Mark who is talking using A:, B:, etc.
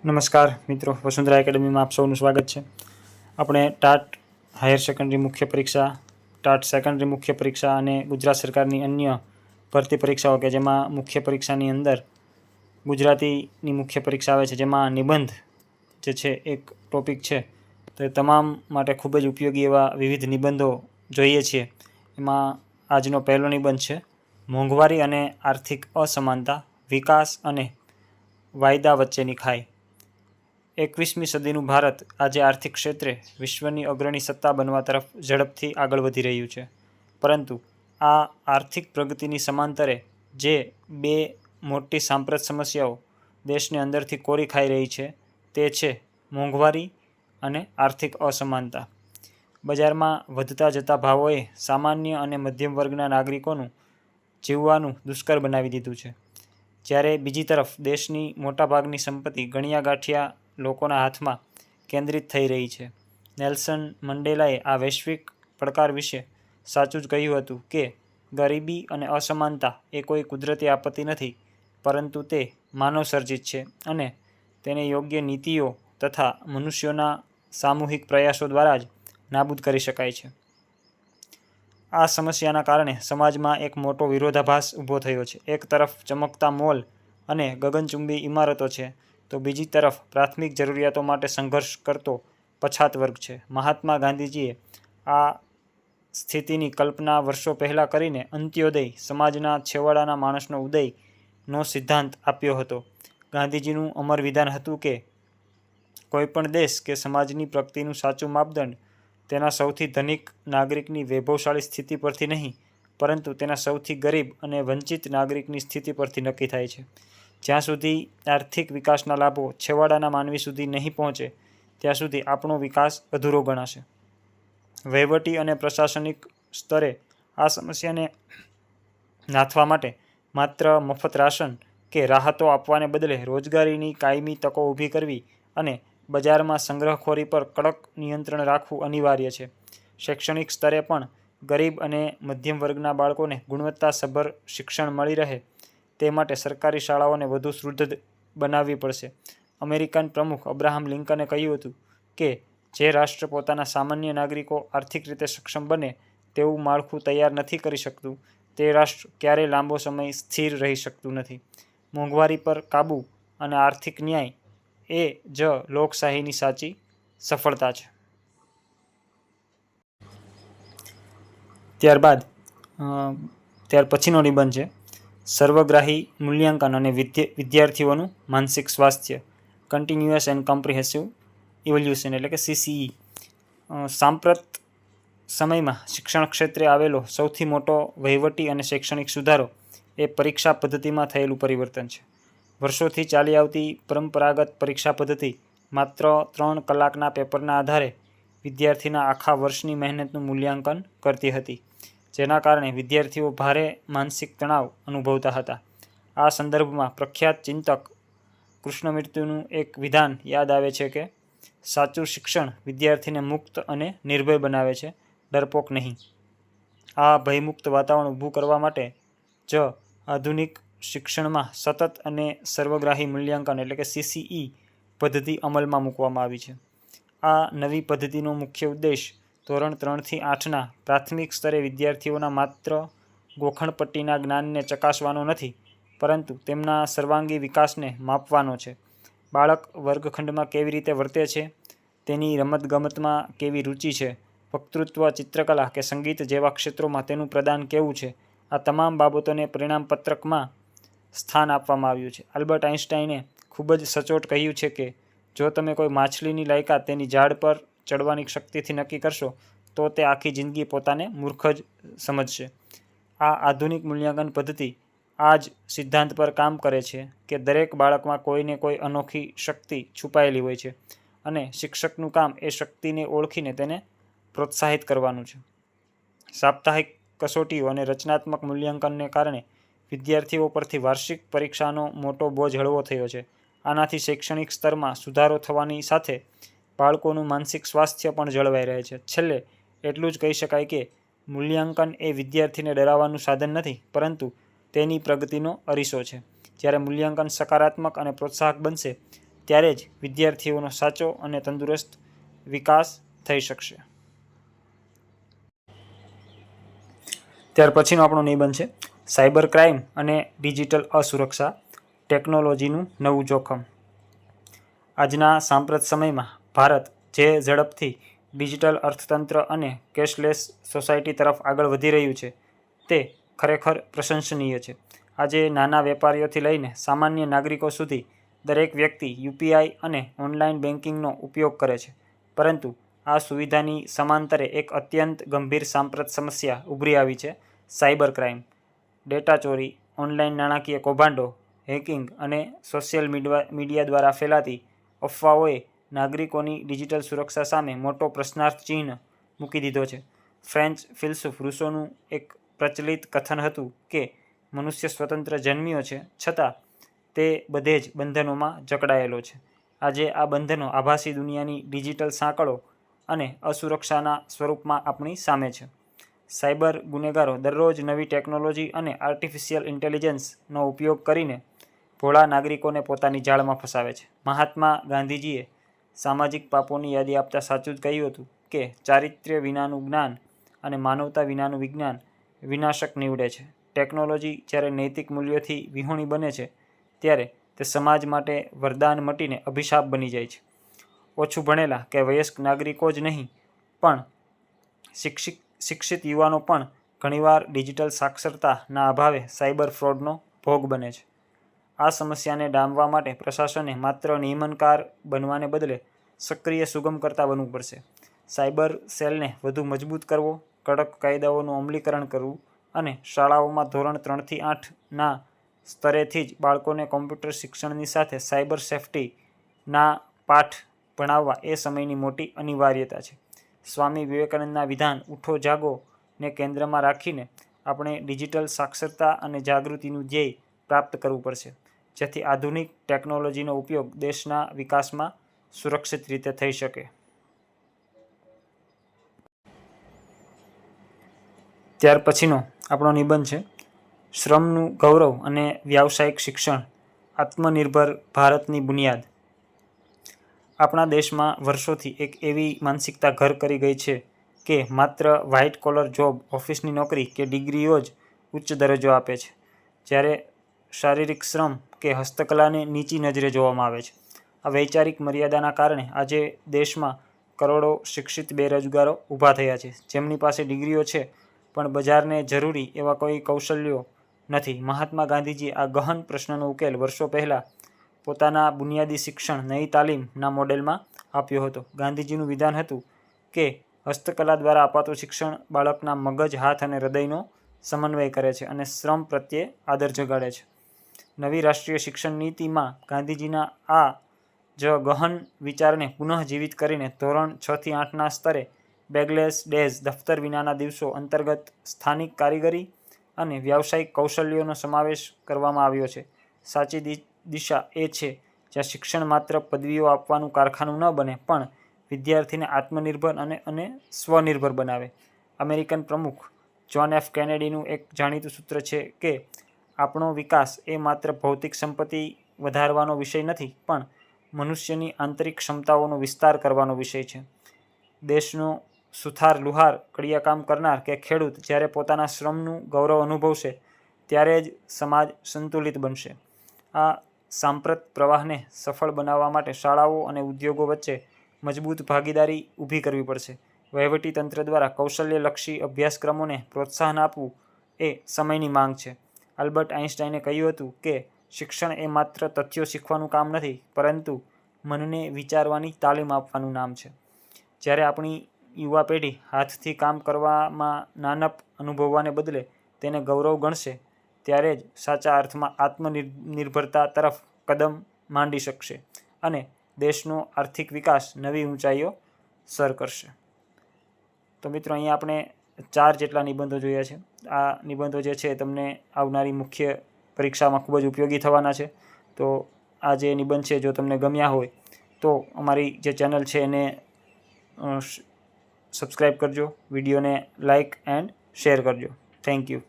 A: નમસ્કાર મિત્રો, વસુંધરા એકેડમીમાં આપ સૌનું સ્વાગત છે. આપણે ટાટ હાયર સેકન્ડરી મુખ્ય પરીક્ષા, ટાટ સેકન્ડરી મુખ્ય પરીક્ષા અને ગુજરાત સરકારની અન્ય ભરતી પરીક્ષાઓ કે જેમાં મુખ્ય પરીક્ષાની અંદર ગુજરાતીની મુખ્ય પરીક્ષા આવે છે, જેમાં નિબંધ જે છે એક ટોપિક છે, તો એ તમામ માટે ખૂબ જ ઉપયોગી એવા વિવિધ નિબંધો જોઈએ છીએ. એમાં આજનો પહેલો નિબંધ છે મોંઘવારી અને આર્થિક અસમાનતા, વિકાસ અને વાયદા વચ્ચેની ખાઈ. 21મી સદીનું ભારત આજે આર્થિક ક્ષેત્રે વિશ્વની અગ્રણી સત્તા બનવા તરફ ઝડપથી આગળ વધી રહ્યું છે. પરંતુ આ આર્થિક પ્રગતિની સમાંતરે જે બે મોટી સાંપ્રત સમસ્યાઓ દેશને અંદરથી કોરી ખાઈ રહી છે તે છે મોંઘવારી અને આર્થિક અસમાનતા. બજારમાં વધતા જતા ભાવોએ સામાન્ય અને મધ્યમ વર્ગના નાગરિકોનું જીવવાનું દુષ્કર બનાવી દીધું છે. જ્યારે બીજી તરફ દેશની મોટાભાગની સંપત્તિ ગણ્યા ગાંઠિયા લોકોના હાથમાં કેન્દ્રિત થઈ રહી છે. નેલ્સન મંડેલાએ આ વૈશ્વિક પડકાર વિશે સાચું જ કહ્યું હતું કે ગરીબી અને અસમાનતા એ કોઈ કુદરતી આપત્તિ નથી, પરંતુ તે માનવસર્જિત છે અને તેને યોગ્ય નીતિઓ તથા મનુષ્યોના સામૂહિક પ્રયાસો દ્વારા જ નાબૂદ કરી શકાય છે. આ સમસ્યાના કારણે સમાજમાં એક મોટો વિરોધાભાસ ઊભો થયો છે. એક તરફ ચમકતા મોલ અને ગગનચુંબી ઇમારતો છે, તો બીજી તરફ પ્રાથમિક જરૂરિયાતો માટે સંઘર્ષ કરતો પછાત વર્ગ છે. મહાત્મા ગાંધીજીએ આ સ્થિતિની કલ્પના વર્ષો પહેલાં કરીને અંત્યોદય, સમાજના છેવાડાના માણસનો ઉદયનો સિદ્ધાંત આપ્યો હતો. ગાંધીજીનું અમર વિધાન હતું કે કોઈપણ દેશ કે સમાજની પ્રગતિનું સાચું માપદંડ તેના સૌથી ધનિક નાગરિકની વૈભવશાળી સ્થિતિ પરથી નહીં, પરંતુ તેના સૌથી ગરીબ અને વંચિત નાગરિકની સ્થિતિ પરથી નક્કી થાય છે. જ્યાં સુધી આર્થિક વિકાસના લાભો છેવાડાના માનવી સુધી નહીં પહોંચે ત્યાં સુધી આપણો વિકાસ અધૂરો ગણાશે. વહીવટી અને પ્રશાસનિક સ્તરે આ સમસ્યાને નાથવા માટે માત્ર મફત રાશન કે રાહતો આપવાને બદલે રોજગારીની કાયમી તકો ઊભી કરવી અને બજારમાં સંગ્રહખોરી પર કડક નિયંત્રણ રાખવું અનિવાર્ય છે. શૈક્ષણિક સ્તરે પણ ગરીબ અને મધ્યમ વર્ગના બાળકોને ગુણવત્તાસભર શિક્ષણ મળી રહે તે માટે સરકારી શાળાઓને વધુ સુદૃઢ બનાવવી પડશે. અમેરિકન પ્રમુખ અબ્રાહમ લિંકને કહ્યું હતું કે જે રાષ્ટ્ર પોતાના સામાન્ય નાગરિકો આર્થિક રીતે સક્ષમ બને તેવું માળખું તૈયાર નથી કરી શકતું, તે રાષ્ટ્ર ક્યારેય લાંબો સમય સ્થિર રહી શકતું નથી. મોંઘવારી પર કાબૂ અને આર્થિક ન્યાય એ જ લોકશાહીની સાચી સફળતા છે. ત્યાર પછીનો નિબંધ છે સર્વગ્રાહી મૂલ્યાંકન અને વિદ્યાર્થીઓનું માનસિક સ્વાસ્થ્ય, કન્ટિન્યુઅસ એન્ડ કોમ્પ્રિહેન્સિવ ઇવોલ્યુશન એટલે કે CCE. સાંપ્રત સમયમાં શિક્ષણ ક્ષેત્રે આવેલો સૌથી મોટો વહીવટી અને શૈક્ષણિક સુધારો એ પરીક્ષા પદ્ધતિમાં થયેલું પરિવર્તન છે. વર્ષોથી ચાલી આવતી પરંપરાગત પરીક્ષા પદ્ધતિ માત્ર 3 કલાકના પેપરના આધારે વિદ્યાર્થીના આખા વર્ષની મહેનતનું મૂલ્યાંકન કરતી હતી, જેના કારણે વિદ્યાર્થીઓ ભારે માનસિક તણાવ અનુભવતા હતા. આ સંદર્ભમાં પ્રખ્યાત ચિંતક કૃષ્ણમૂર્તિનું એક વિધાન યાદ આવે છે કે સાચું શિક્ષણ વિદ્યાર્થીને મુક્ત અને નિર્ભય બનાવે છે, ડરપોક નહીં. આ ભયમુક્ત વાતાવરણ ઊભું કરવા માટે જ આધુનિક શિક્ષણમાં સતત અને સર્વગ્રાહી મૂલ્યાંકન એટલે કે CCE પદ્ધતિ અમલમાં મૂકવામાં આવી છે. આ નવી પદ્ધતિનો મુખ્ય ઉદ્દેશ ધોરણ 3થી 8ના પ્રાથમિક સ્તરે વિદ્યાર્થીઓના માત્ર ગોખણપટ્ટીના જ્ઞાનને ચકાસવાનો નથી, પરંતુ તેમના સર્વાંગી વિકાસને માપવાનો છે. બાળક વર્ગખંડમાં કેવી રીતે વર્તે છે, તેની રમતગમતમાં કેવી રુચિ છે, વક્તૃત્વ, ચિત્રકલા કે સંગીત જેવા ક્ષેત્રોમાં તેનું પ્રદાન કેવું છે, આ તમામ બાબતોને પરિણામપત્રકમાં સ્થાન આપવામાં આવ્યું છે. આલ્બર્ટ આઇન્સ્ટાઈને ખૂબ જ સચોટ કહ્યું છે કે જો તમે કોઈ માછલીની લાયકાત તેની ઝાડ પર ચડવાની શક્તિથી નક્કી કરશો તો તે આખી જિંદગી પોતાને મૂર્ખ જ સમજશે. આ આધુનિક મૂલ્યાંકન પદ્ધતિ આ જ સિદ્ધાંત પર કામ કરે છે કે દરેક બાળકમાં કોઈને કોઈ અનોખી શક્તિ છુપાયેલી હોય છે અને શિક્ષકનું કામ એ શક્તિને ઓળખીને તેને પ્રોત્સાહિત કરવાનું છે. સાપ્તાહિક કસોટીઓ અને રચનાત્મક મૂલ્યાંકનને કારણે વિદ્યાર્થીઓ પરથી વાર્ષિક પરીક્ષાનો મોટો બોજ હળવો થયો છે. આનાથી શૈક્ષણિક સ્તરમાં સુધારો થવાની સાથે બાળકોનું માનસિક સ્વાસ્થ્ય પણ જળવાઈ રહે છે. છેલ્લે એટલું જ કહી શકાય કે મૂલ્યાંકન એ વિદ્યાર્થીને ડરાવવાનું સાધન નથી, પરંતુ તેની પ્રગતિનો અરીસો છે. જ્યારે મૂલ્યાંકન સકારાત્મક અને પ્રોત્સાહક બનશે ત્યારે જ વિદ્યાર્થીઓનો સાચો અને તંદુરસ્ત વિકાસ થઈ શકશે. ત્યાર પછીનો આપણો નિબંધ છે સાયબર ક્રાઇમ અને ડિજિટલ અસુરક્ષા, ટેકનોલોજીનું નવું જોખમ. આજના સાંપ્રત સમયમાં ભારત જે ઝડપથી ડિજિટલ અર્થતંત્ર અને કેશલેસ સોસાયટી તરફ આગળ વધી રહ્યું છે તે ખરેખર પ્રશંસનીય છે. આજે નાના વેપારીઓથી લઈને સામાન્ય નાગરિકો સુધી દરેક વ્યક્તિ યુપીઆઈ અને ઓનલાઈન બેન્કિંગનો ઉપયોગ કરે છે. પરંતુ આ સુવિધાની સમાંતરે એક અત્યંત ગંભીર સાંપ્રત સમસ્યા ઉભરી આવી છે, સાયબર ક્રાઇમ. ડેટા ચોરી, ઓનલાઈન નાણાકીય કૌભાંડો, હેકિંગ અને સોશિયલ મીડિયા દ્વારા ફેલાતી અફવાઓએ નાગરિકોની ડિજિટલ સુરક્ષા સામે મોટો પ્રશ્નાર્થ ચિહ્ન મૂકી દીધો છે. ફ્રેન્ચ ફિલસૂફ રૂસોનું એક પ્રચલિત કથન હતું કે મનુષ્ય સ્વતંત્ર જન્મ્યો છે, છતાં તે બધે જ બંધનોમાં જકડાયેલો છે. આજે આ બંધનો આભાસી દુનિયાની ડિજિટલ સાંકળો અને અસુરક્ષાના સ્વરૂપમાં આપણી સામે છે. સાયબર ગુનેગારો દરરોજ નવી ટેકનોલોજી અને આર્ટિફિશિયલ ઇન્ટેલિજન્સનો ઉપયોગ કરીને ભોળા નાગરિકોને પોતાની જાળમાં ફસાવે છે. મહાત્મા ગાંધીજીએ સામાજિક પાપોની યાદી આપતા સાચું જ કહ્યું હતું કે ચારિત્ર્ય વિનાનું જ્ઞાન અને માનવતા વિનાનું વિજ્ઞાન વિનાશક નીવડે છે. ટેકનોલોજી જ્યારે નૈતિક મૂલ્યોથી વિહોણી બને છે ત્યારે તે સમાજ માટે વરદાન મટીને અભિશાપ બની જાય છે. ઓછું ભણેલા કે વયસ્ક નાગરિકો જ નહીં પણ શિક્ષિત યુવાનો પણ ઘણીવાર ડિજિટલ સાક્ષરતાના અભાવે સાયબર ફ્રોડનો ભોગ બને છે. આ સમસ્યાને ડામવા માટે પ્રશાસને માત્ર નિયમનકાર બનવાને બદલે સક્રિય સુગમકર્તા બનવું પડશે. સાયબર સેલને વધુ મજબૂત કરવો, કડક કાયદાઓનું અમલીકરણ કરવું અને શાળાઓમાં ધોરણ 3 થી 8ના સ્તરેથી જ બાળકોને કોમ્પ્યુટર શિક્ષણની સાથે સાયબર સેફ્ટીના પાઠ ભણાવવા એ સમયની મોટી અનિવાર્યતા છે. સ્વામી વિવેકાનંદના વિધાન ઉઠો જાગો ને કેન્દ્રમાં રાખીને આપણે ડિજિટલ સાક્ષરતા અને જાગૃતિનું ધ્યેય પ્રાપ્ત કરવું પડશે, જેથી આધુનિક ટેકનોલોજીનો ઉપયોગ દેશના વિકાસમાં સુરક્ષિત રીતે થઈ શકે. ત્યાર પછીનો આપણો નિબંધ છે શ્રમનું ગૌરવ અને વ્યાવસાયિક શિક્ષણ, આત્મનિર્ભર ભારતની બુનિયાદ. આપણા દેશમાં વર્ષોથી એક એવી માનસિકતા ઘર કરી ગઈ છે કે માત્ર વ્હાઇટ કોલર જોબ, ઓફિસની નોકરી કે ડિગ્રીઓ જ ઉચ્ચ દરજ્જો આપે છે, જ્યારે શારીરિક શ્રમ કે હસ્તકલાને નીચી નજરે જોવામાં આવે છે. આ વૈચારિક મર્યાદાના કારણે આજે દેશમાં કરોડો શિક્ષિત બેરોજગારો ઊભા થયા છે, જેમની પાસે ડિગ્રીઓ છે પણ બજારને જરૂરી એવા કોઈ કૌશલ્યો નથી. મહાત્મા ગાંધીજીએ આ ગહન પ્રશ્નનો ઉકેલ વર્ષો પહેલાં પોતાના બુનિયાદી શિક્ષણ નઈ તાલીમના મોડેલમાં આપ્યો હતો. ગાંધીજીનું વિધાન હતું કે હસ્તકલા દ્વારા અપાતું શિક્ષણ બાળકના મગજ, હાથ અને હૃદયનો સમન્વય કરે છે અને શ્રમ પ્રત્યે આદર જગાડે છે. નવી રાષ્ટ્રીય શિક્ષણ નીતિમાં ગાંધીજીના આ જ ગહન વિચારને પુનઃજીવિત કરીને ધોરણ 6 થી 8ના સ્તરે બેગલેસ ડેઝ, દફતર વિનાના દિવસો અંતર્ગત સ્થાનિક કારીગરી અને વ્યાવસાયિક કૌશલ્યોનો સમાવેશ કરવામાં આવ્યો છે. સાચી દિશા એ છે જ્યાં શિક્ષણ માત્ર પદવીઓ આપવાનું કારખાનું ન બને પણ વિદ્યાર્થીને આત્મનિર્ભર અને સ્વનિર્ભર બનાવે. અમેરિકન પ્રમુખ જ્હોન એફ કેનેડીનું એક જાણીતું સૂત્ર છે કે આપણો વિકાસ એ માત્ર ભૌતિક સંપત્તિ વધારવાનો વિષય નથી પણ મનુષ્યની આંતરિક ક્ષમતાઓનો વિસ્તાર કરવાનો વિષય છે. દેશનો સુથાર, લુહાર, કડિયાકામ કરનાર કે ખેડૂત જ્યારે પોતાના શ્રમનું ગૌરવ અનુભવશે ત્યારે જ સમાજ સંતુલિત બનશે. આ સાંપ્રત પ્રવાહને સફળ બનાવવા માટે શાળાઓ અને ઉદ્યોગો વચ્ચે મજબૂત ભાગીદારી ઊભી કરવી પડશે. વહીવટી તંત્ર દ્વારા કૌશલ્યલક્ષી અભ્યાસક્રમોને પ્રોત્સાહન આપવું એ સમયની માંગ છે. આલ્બર્ટ આઇન્સ્ટાઈને કહ્યું હતું કે શિક્ષણ એ માત્ર તથ્યો શીખવાનું કામ નથી પરંતુ મનને વિચારવાની તાલીમ આપવાનું નામ છે. જ્યારે આપણી યુવા પેઢી હાથથી કામ કરવામાં નાનપ અનુભવવાને બદલે તેને ગૌરવ ગણશે ત્યારે જ સાચા અર્થમાં આત્મનિર્ભરતા તરફ કદમ માંડી શકશે અને દેશનો આર્થિક વિકાસ નવી ઊંચાઈઓ સર કરશે. તો મિત્રો, અહીંયા આપણે 4 જેટલા નિબંધો જોયા છે. આ નિબંધો જે છે તમને આવનારી મુખ્ય પરીક્ષામાં ખૂબ જ ઉપયોગી થવાના છે. તો આ જે નિબંધ છે જો તમને ગમ્યા હોય તો અમારી જે ચેનલ છે એને સબસ્ક્રાઈબ કરજો, વિડીયોને લાઇક એન્ડ શેર કરજો. Thank you.